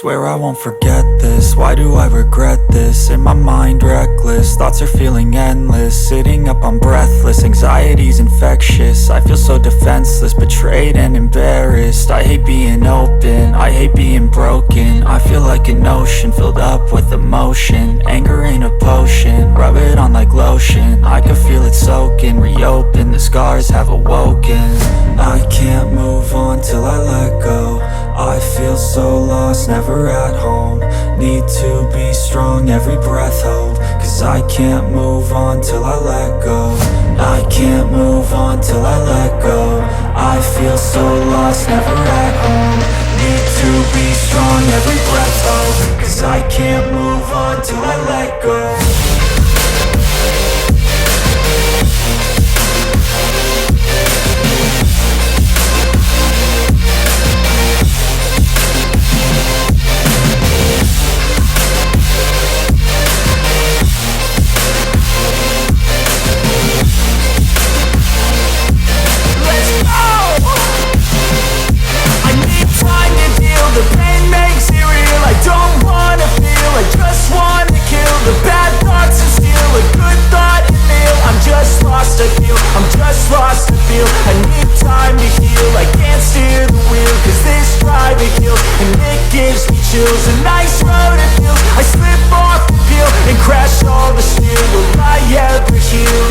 Swear I won't forget this, why do I regret this? In my mind reckless, thoughts are feeling endless. Sitting up, I'm breathless, anxiety's infectious. I feel so defenseless, betrayed and embarrassed. I hate being open, I hate being broken. I feel like an ocean filled up with emotion. Anger ain't a potion, rub it on like lotion. I can feel it soaking, reopen, the scars have awoken. I can't move on till I let go. I feel so lost, never at home. Need to be strong, every breath hold. Cause I can't move on till I let go. I can't move on till I let go. I feel so lost, never at home. Need to be strong, every breath hold. Cause I can't move on till I let go. The pain makes it real, I don't wanna feel. I just wanna kill the bad thoughts and steal a good thought and meal. I'm just lost, I feel, I'm just lost, I feel. I need time to heal, I can't steer the wheel. Cause this drive it kills, and it gives me chills. A nice road it feels, I slip off the peel and crash all the steel. Will I ever heal?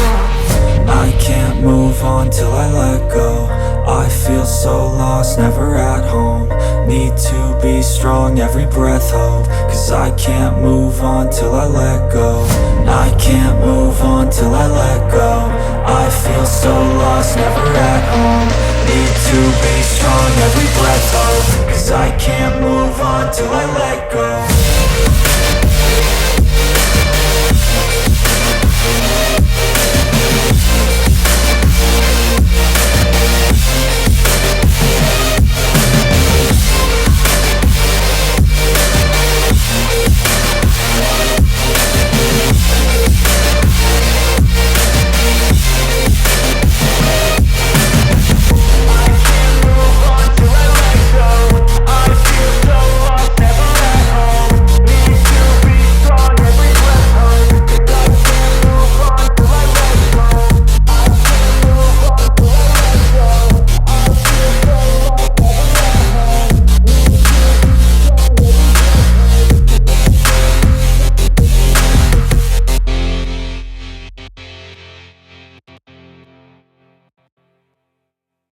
I can't move on till I let go. I feel so lost, never at home. Need to be strong, every breath hold. Cause I can't move on till I let go. I can't move on till I let go. I feel so lost, never at home. Need to be strong, every breath hold. Cause I can't move on till I let go.